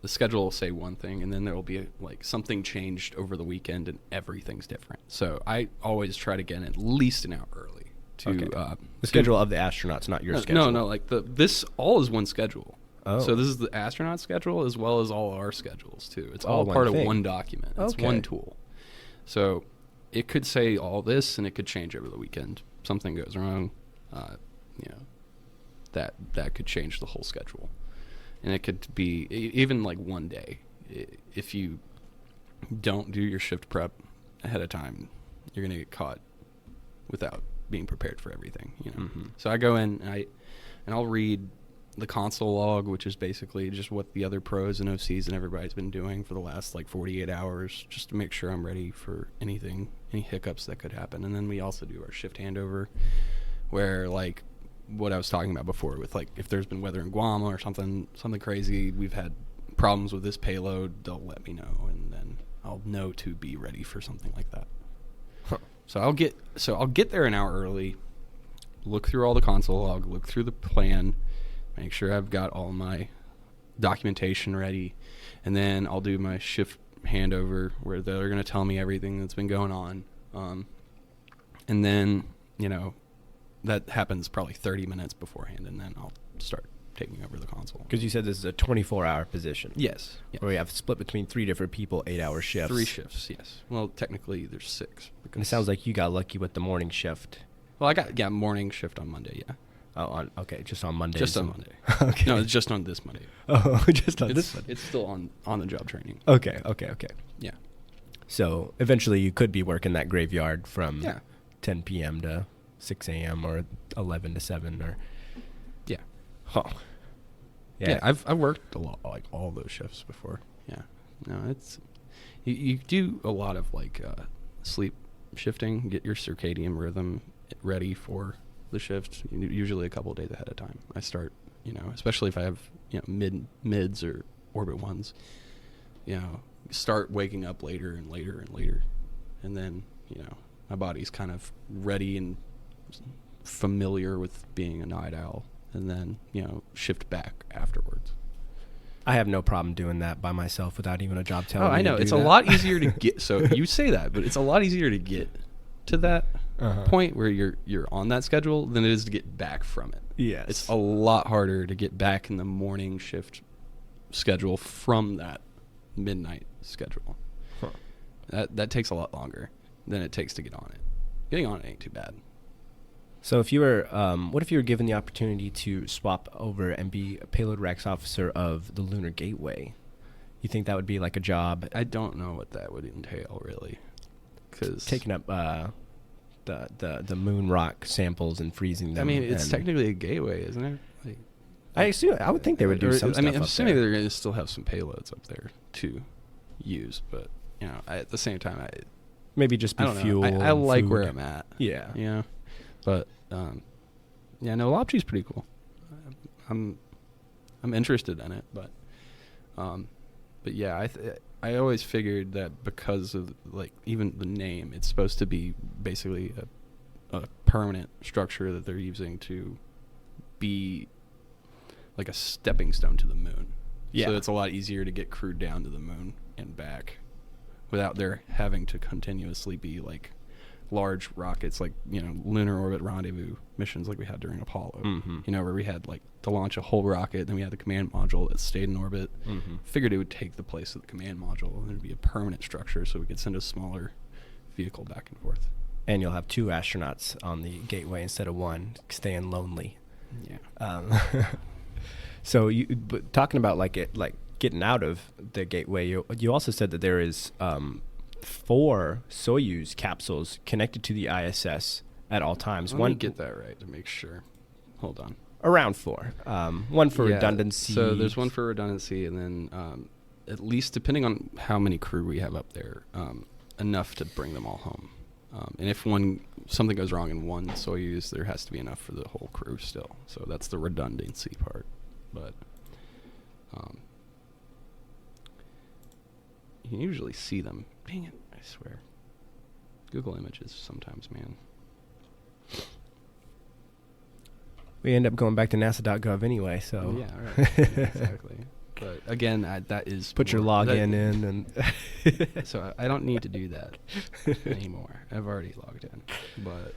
the schedule will say one thing, and then there will be like something changed over the weekend, and everything's different. So I always try to get in at least an hour early to Okay. The to- schedule of the astronauts, not your schedule. No, like this all is one schedule. Oh. So this is the astronaut schedule as well as all our schedules too. It's All all one part thing. of one document. It's Okay. one tool. So it could say all this, and it could change over the weekend. Something goes wrong, that could change the whole schedule, and it could be even like one day. If you don't do your shift prep ahead of time, you're gonna get caught without being prepared for everything. Mhm. So I go in and I'll read the console log, which is basically just what the other pros and OCs and everybody's been doing for the last like 48 hours, just to make sure I'm ready for any hiccups that could happen. And then we also do our shift handover, where like what I was talking about before with like if there's been weather in Guam or something crazy, we've had problems with this payload, they'll let me know, and then I'll know to be ready for something like that. Huh. So I'll get there an hour early, look through all the console log, look through the plan, make sure I've got all my documentation ready, and then I'll do my shift handover where they're going to tell me everything that's been going on. And then, that happens probably 30 minutes beforehand, and then I'll start taking over the console. Because you said this is a 24-hour position. Yes. Where you have split between 3 different people, 8-hour shifts. 3 shifts, yes. Well, technically there's 6. And it sounds like you got lucky with the morning shift. Well, I got morning shift on Monday, yeah. Oh, okay, just on Monday. Just on Monday. Okay. No, it's just on this Monday. Oh, just on It's, this one. it's still on the job training. Okay. Yeah. So eventually you could be working that graveyard from Yeah. 10 p.m. to 6 a.m. or 11 to 7 or... Yeah. Huh. Yeah, I've worked a lot, like all those shifts before. Yeah. No, it's you do a lot of like sleep shifting, get your circadian rhythm ready for the shift. Usually a couple of days ahead of time. I start, especially if I have mids or orbit ones. Start waking up later and later and later, and then my body's kind of ready and familiar with being a night owl, and then shift back afterwards. I have no problem doing that by myself without even a job telling me I know to do it's that. a lot easier to get. So you say that, but it's a lot easier to get to that point where you're on that schedule than it is to get back from it. Yes. It's a lot harder to get back in the morning shift schedule from that midnight schedule. Huh. That takes a lot longer than it takes to get on it. Getting on it ain't too bad. So if you were, what if you were given the opportunity to swap over and be a payload racks officer of the Lunar Gateway? You think that would be like a job? I don't know what that would entail really, because Taking up the moon rock samples and freezing them. I mean, it's and- technically a gateway, isn't it? Like, I would think they would do some stuff I'm up assuming there. they're going to still have some payloads up there to use, but at the same time, Maybe just be I don't fuel. know. I and like food. where I'm at. Yeah. Yeah, but Lopchi's pretty cool. I'm interested in it, but yeah, I always figured that because of like even the name, it's supposed to be basically a permanent structure that they're using to be like a stepping stone to the moon. Yeah. So it's a lot easier to get crewed down to the moon and back without there having to continuously be like large rockets, like, you know, lunar orbit rendezvous missions like we had during Apollo. Mm-hmm. You know, where we had like to launch a whole rocket, then we had the command module that stayed in orbit. Mm-hmm. Figured it would take the place of the command module and there'd be a permanent structure so we could send a smaller vehicle back and forth. And you'll have 2 astronauts on the Gateway instead of 1, staying lonely. Yeah. So but talking about like getting out of the Gateway, you also said that there is 4 Soyuz capsules connected to the ISS at all times. Let me get that right to make sure. Hold on. Around 4. One for Yeah, redundancy. So there's one for redundancy, and then at least depending on how many crew we have up there, enough to bring them all home. And if something goes wrong in one Soyuz, there has to be enough for the whole crew still. So that's the redundancy part. But you can usually see them. Dang it, I swear. Google Images sometimes, man. We end up going back to NASA.gov anyway, so Yeah, right. Yeah, exactly. But again, that is put your more- login that- in and So I don't need to do that anymore. I've already logged in. But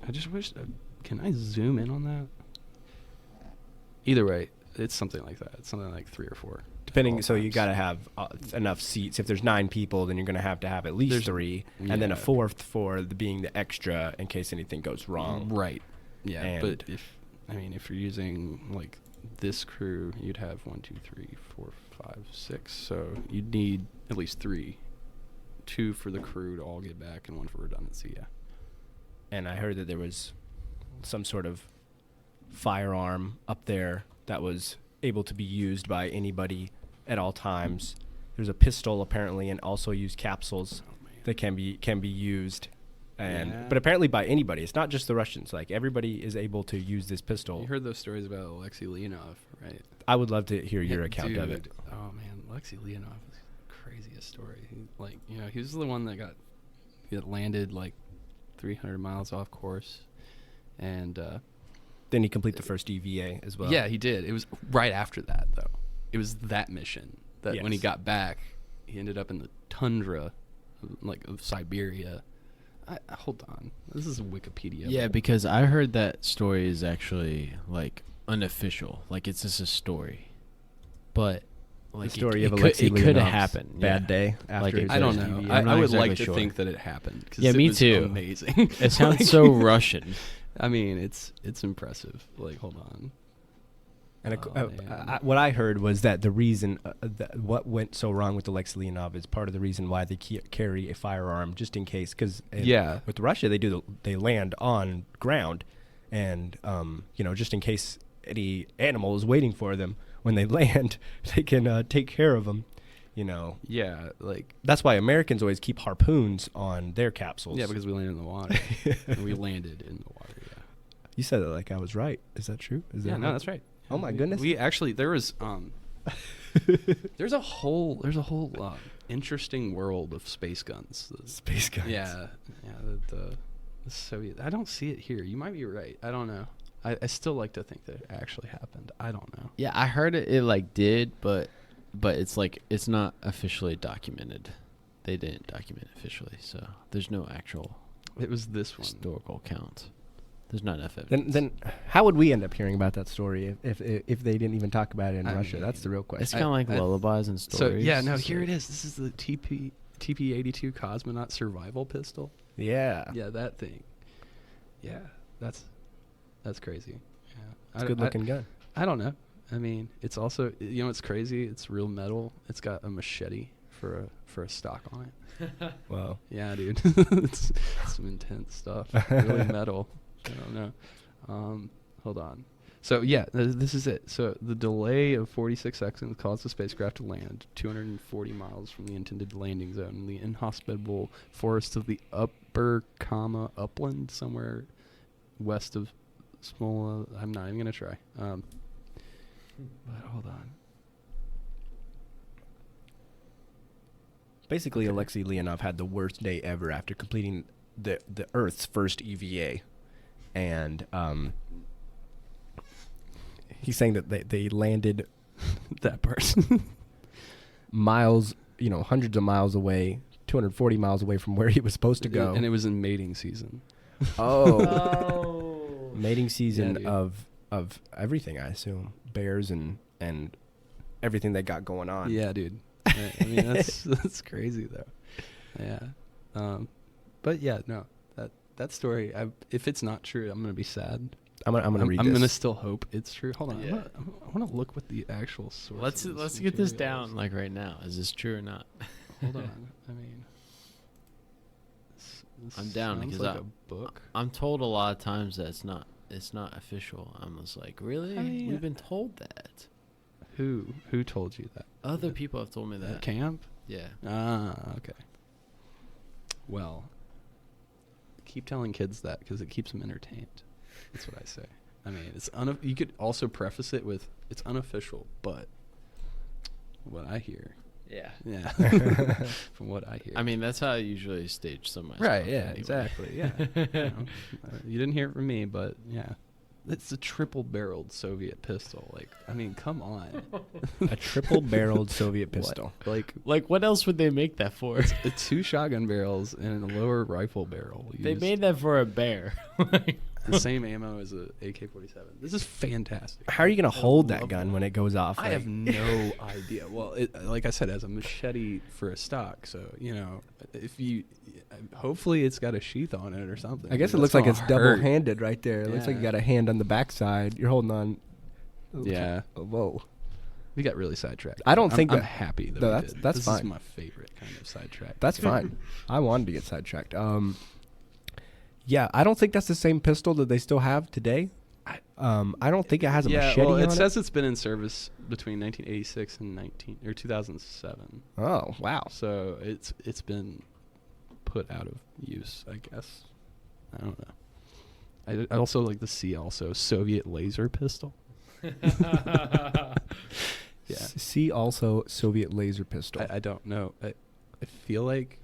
I just wish... can I zoom in on that? Either way, it's something like that. It's something like 3 or 4. depending. So you times. got to have enough seats. If there's 9 people, then you're going to have at least There's- 3, and then a yeah. 4th for being the extra in case anything goes wrong. Right. Yeah, And- but if you're using like this crew, you'd have 1, 2, 3, 4, 5, 6. So you'd need at least 3. 2 for the crew to all get back, and 1 for redundancy. Yeah. And I heard that there was some sort of firearm up there that was able to be used by anybody at all times. There's a pistol apparently, and also use capsules that can be used, and Yeah. but apparently by anybody. It's not just the Russians. Like everybody is able to use this pistol. You heard those stories about Alexei Leonov, right? I would love to hear your account of it. Dude, oh man, Alexei Leonov is the craziest story. He was the one that landed like 300 miles off course, and Then he complete the first EVA as well. yeah, he did. It was right after that though. It was that mission that when he Yes. got back, he ended up in the tundra, of Siberia. Hold on, this is Wikipedia. Yeah, because I heard that story is actually like unofficial. Like it's just a story, but like the story of it Alexei could have Leonov's happened. bad yeah. day after Like his I don't first know. EVA. I I'm not would exactly like to sure. think that it happened. 'Cause Yeah, it me was too. Amazing. It sounds so Russian. I mean, it's impressive. Like, hold on. And Oh, man. what I heard was that the reason what went so wrong with Alexei Leonov is part of the reason why they carry a firearm just in case. Because Yeah. with Russia they land on ground, and just in case any animal is waiting for them when they land, they can take care of them. Yeah, like That's why Americans always keep harpoons on their capsules. yeah, because we landed in the water. And we landed in the water. Yeah. You said it like I was right. Is that true? Is Yeah, that no, right? that's right. Oh my We- goodness. We actually there was there's a whole interesting world of space guns. Space guns. Yeah, the Soviet. I don't see it here. You might be right. I don't know. I still like to think that it actually happened. I don't know. Yeah, I heard it like did, but it's like it's not officially documented. They didn't document it officially, so there's no actual It was this one. historical count. There's not enough evidence. Then how would we end up hearing about that story if they didn't even talk about it in I Russia? mean, That's the real question. It's kind of like I- lullabies and stories. So yeah, no, here it is. This is the TP-82 cosmonaut survival pistol. Yeah. Yeah, that thing. Yeah, that's crazy. Yeah, It's a good looking gun. I don't know. I mean, it's also it's crazy. It's real metal. It's got a machete for a stock on it. Wow. Yeah, dude, it's some intense stuff. Really metal. I don't know. Hold on. So yeah, this is it. So the delay of 46 seconds caused the spacecraft to land 240 miles from the intended landing zone in the inhospitable forests of the upland, somewhere west of Smola. I'm not even gonna try. But hold on. Basically, Alexei Leonov had the worst day ever after completing the Earth's first EVA, and he's saying that they landed That person. miles, hundreds of miles away, 240 miles away from where he was supposed to go. And it was in mating season. Oh, mating season dude. of everything, I assume, bears and everything they got going on. Yeah, dude. I mean, that's crazy though. Yeah. But yeah, no. That story, if it's not true, I'm gonna be sad. I'm gonna read this. I'm gonna still hope it's true. Hold on. Yeah. I want to look what the actual source. Let's get this down like right now. Is this true or not? Hold on. I mean, this I'm down sounds because like a book. I'm told a lot of times that it's not official. I'm just like, really? I mean, We've been told that. Who told you that? Other people have told me At that. camp? Yeah. Ah, okay. Well, keep telling kids that because it keeps them entertained. That's what I say. I mean, it's you could also preface it with it's unofficial, but what I hear. Yeah. Yeah. From what I hear. I mean, that's how I usually stage some of my right, stuff yeah, anyway. exactly. Yeah. You didn't hear it from me, but yeah. It's a triple-barreled Soviet pistol. Like, I mean, come on. A triple-barreled Soviet pistol. Like Like, what else would they make that for? the 2 shotgun barrels and a lower rifle barrel. They made that for a bear. the same ammo as a AK-47. This is fantastic. How are you gonna I hold that love gun that. when it goes off? I have no idea. Well, like I said, as a machete for a stock, so if you, hopefully it's got a sheath on it or something. I guess it That's looks like gonna it's hurt. double-handed right there. It looks like you Yeah. got a hand on the backside. You're holding on. Yeah. Whoa. We got really sidetracked. I don't think I'm that- happy that no, we that's- did. that's this fine. is my favorite kind of sidetrack. That's fine. I wanted to get sidetracked. Yeah, I don't think that's the same pistol that they still have today. I don't think it has a machete well, on it says it's been in service between 1986 and 2007. Oh, wow. So it's been put out of use, I guess. I don't know. I also like the C also Soviet laser pistol. Yeah. See also Soviet laser pistol. I don't know. I feel like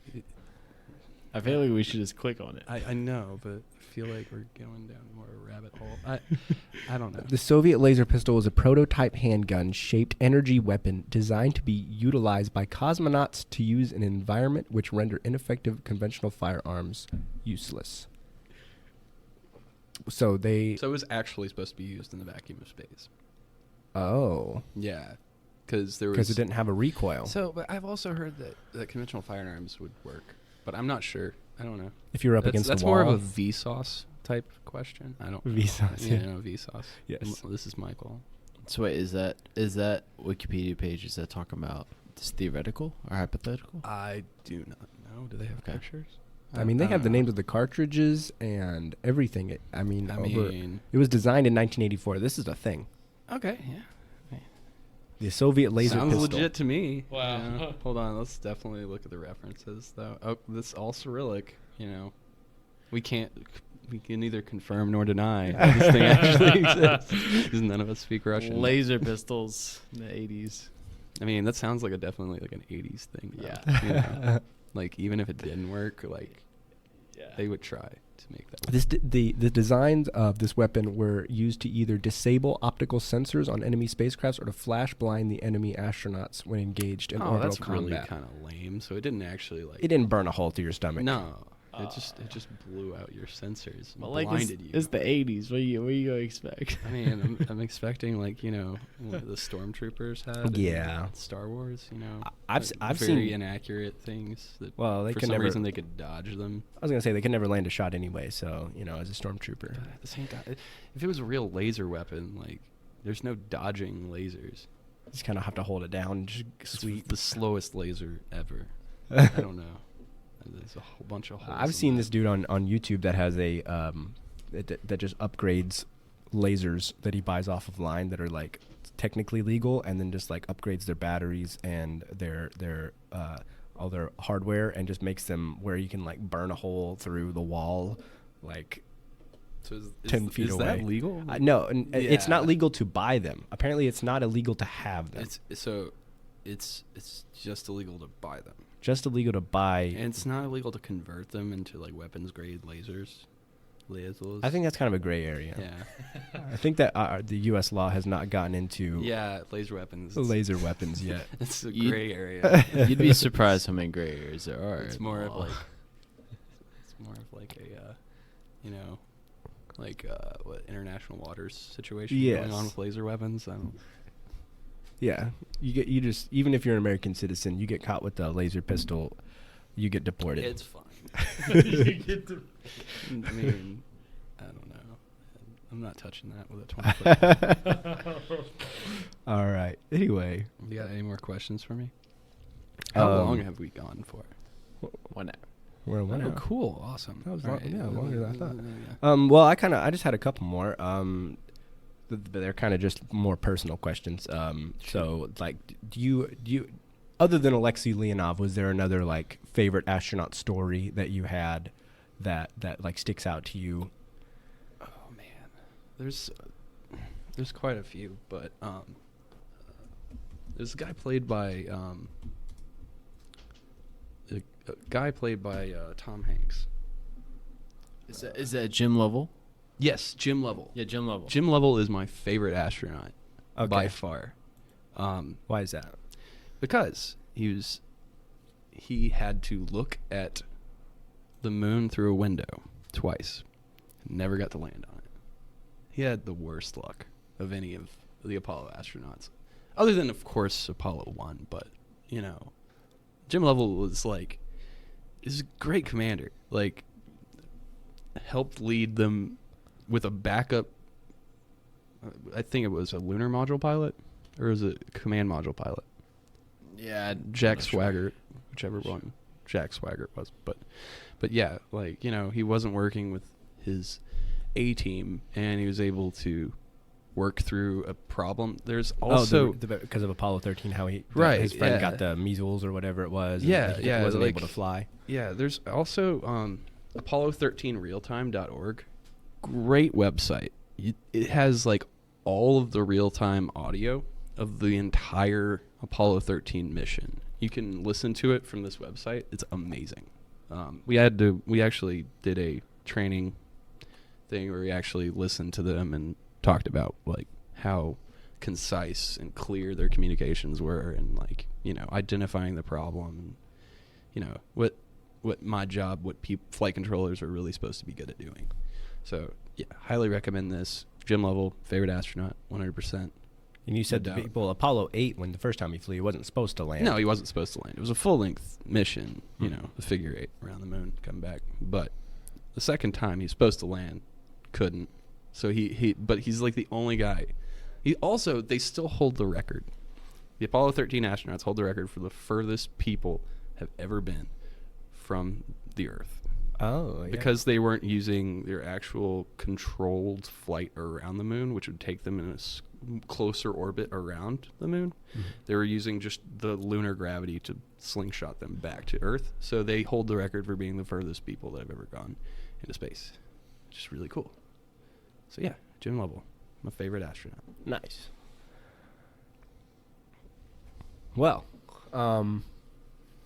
I feel like we should just click on it. I know, but I feel like we're going down more a rabbit hole. I don't know. The Soviet laser pistol was a prototype handgun-shaped energy weapon designed to be utilized by cosmonauts to use in an environment which render ineffective conventional firearms useless. So So it was actually supposed to be used in the vacuum of space. Oh. Yeah, because there was Because it didn't have a recoil. So, but I've also heard that conventional firearms would work, but I'm not sure. I don't know. If you're up against That's the wall. more of a Vsauce type question. I don't know. Vsauce, Yeah, yeah. no, Vsauce. Yes. This is Michael. So wait, is that Wikipedia page? Is that talking about this theoretical or hypothetical? I do not know. Do they have Okay. pictures? I mean, they don't have the know. names of the cartridges and everything. It was designed in 1984. This is a thing. Okay, yeah. The Soviet laser Sounds pistol. legit to me. Wow. You know? Hold on, let's definitely look at the references, though. Oh, this all Cyrillic. We can neither confirm nor deny that this thing actually exists because none of us speak Russian. Laser pistols in the 80s. I mean, that sounds like definitely like an 80s thing. Though, Yeah. you know? Like, even if it didn't work, like, Yeah. they would try to make that work. The designs of this weapon were used to either disable optical sensors on enemy spacecrafts or to flash blind the enemy astronauts when engaged in orbital that's combat. really kind of lame. So it didn't actually, like... It didn't burn a hole through your stomach. No. It just blew out your sensors and Well, like blinded you. it's the 80s. What are you gonna expect? I mean, I'm expecting, like, what the stormtroopers had. Yeah. in Star Wars, I've very seen. inaccurate things that, Well, they for can some never. reason, they could dodge them. I was gonna say they can never land a shot anyway. So as a stormtrooper, But at the same time, if it was a real laser weapon, like, there's no dodging lasers. you just kind of have to hold it down and just It's sweep. the slowest laser ever. I don't know. There's a whole bunch of holes. I've in seen that. this dude on YouTube that has a that just upgrades lasers that he buys off of line that are like technically legal, and then just like upgrades their batteries and their all their hardware, and just makes them where you can like burn a hole through the wall, like So is 10 feet is away. that legal? no, it's not Yeah. legal to buy them. Apparently, it's not illegal to have them. It's just illegal to buy them. just illegal to buy. And it's not illegal to convert them into like weapons grade lasers. I think that's kind of a gray area. Yeah. I think that the U.S. law has not gotten into laser weapons. Laser weapons yet. It's a gray area. You'd be surprised how many gray areas there are. It's more of like a what international waters situation going on with laser weapons. I don't. Yeah, you just even if you're an American citizen, you get caught with a laser pistol, you get deported. It's fine. I mean, I don't know. I'm not touching that with a 20-foot. All right. Anyway, You got any more questions for me? How long have we gone for? 1 hour. We're Oh, 1 hour. cool. Awesome. That was All long, right. yeah, longer than I thought. Yeah. Well, I just had a couple more. But they're kind of just more personal questions. So, like, do you, other than Alexei Leonov, was there another like favorite astronaut story that you had that like sticks out to you? Oh man, there's quite a few, but there's a guy played by Tom Hanks. Is that Jim Lovell? Yes, Jim Lovell. Yeah, Jim Lovell. Jim Lovell is my favorite astronaut by far. Why is that? Because he had to look at the moon through a window twice. Never got to land on it. He had the worst luck of any of the Apollo astronauts. Other than, of course, Apollo 1. But, Jim Lovell was is a great commander. Helped lead them with a backup. I think it was a lunar module pilot. Or was it a command module pilot? Yeah, Jack Swagger, whichever one Jack Swagger was, but yeah, he wasn't working with his A team, and he was able to work through a problem. There's also because of Apollo 13, how his friend yeah. got the measles or whatever it was. Yeah, and he wasn't like- able to fly. Yeah, there's also Apollo13realtime.org. Great website. It has all of the real-time audio of the entire Apollo 13 mission. You can listen to it from this website. It's amazing. We actually did a training thing where we actually listened to them and talked about how concise and clear their communications were, and identifying the problem, and what my job, what flight controllers are really supposed to be good at doing. So yeah, highly recommend this. Jim Lovell, favorite astronaut, 100%. And you said No to doubt. people, Apollo 8, when the first time he flew, he wasn't supposed to land. No, he wasn't supposed to land. It was a full-length mission, the figure 8 around the moon, come back. But the second time he's supposed to land, couldn't. So but he's the only guy. They still hold the record. The Apollo 13 astronauts hold the record for the furthest people have ever been from the Earth. Oh, yeah. Because they weren't using their actual controlled flight around the moon, which would take them in a closer orbit around the moon. Mm-hmm. They were using just the lunar gravity to slingshot them back to Earth. So they hold the record for being the furthest people that have ever gone into space. Just really cool. So yeah, Jim Lovell, my favorite astronaut. Nice. Well,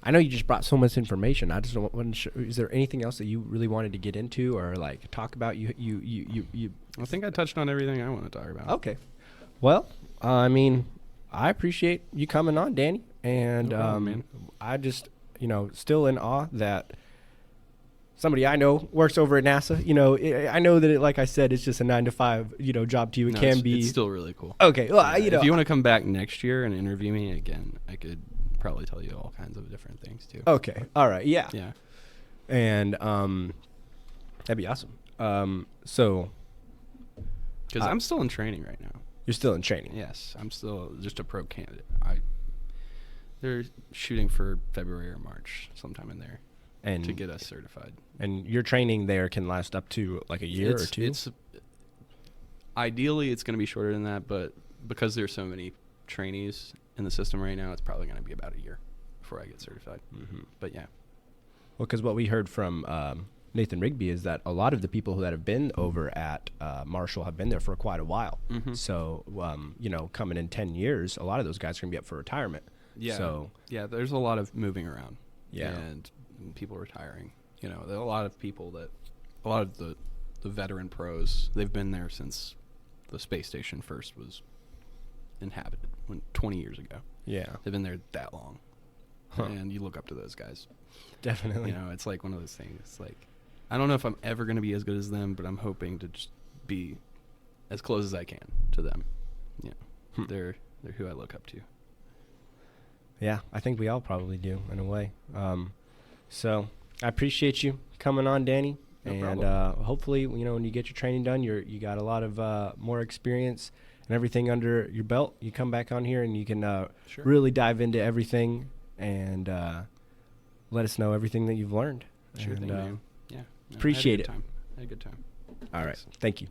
I know you just brought so much information. I just wasn't sure. Is there anything else that you really wanted to get into or talk about? You. I think I touched on everything I want to talk about. Okay. Well, I appreciate you coming on, Danny, and No problem, man. I just still in awe that somebody I know works over at NASA. I know that like I said, it's just a 9-to-5 job to you. It No, can be It's still really cool. okay. Well, If you want to come back next year and interview me again, I could probably tell you all kinds of different things too. Okay. All right. Yeah. Yeah. And that'd be awesome. So Because I'm still in training right now. you're still in training. Yes, I'm still just a pro candidate. They're shooting for February or March, sometime in there, And to get us certified. and your training there can last up to like a year or two. Ideally it's going to be shorter than that, but because there's so many trainees in the system right now, it's probably going to be about a year before I get certified. Mm-hmm. But yeah, Well, because what we heard from Nathan Rigby is that a lot of the people that have been over at Marshall have been there for quite a while. Mhm. So, coming in 10 years, a lot of those guys are going to be up for retirement. yeah, So, yeah. There's a lot of moving around. Yeah. and people retiring. You know, there are a lot of the veteran pros, they've been there since the space station first was inhabited 20 years ago. Yeah. They've been there that long. Huh. And you look up to those guys. Definitely. You know, it's like one of those things. It's like, I don't know if I'm ever going to be as good as them, but I'm hoping to just be as close as I can to them. You know, they're who I look up to. Yeah, I think we all probably do in a way. So I appreciate you coming on, Danny. No and problem. hopefully, you know, when you get your training done, you got a lot of more experience and everything under your belt. You come back on here and you can Sure. really dive into everything and let us know everything that you've learned. Sure and, thing, man. Yeah. No, appreciate I had a good it. time. I had a good time. All right. Thanks. Thank you.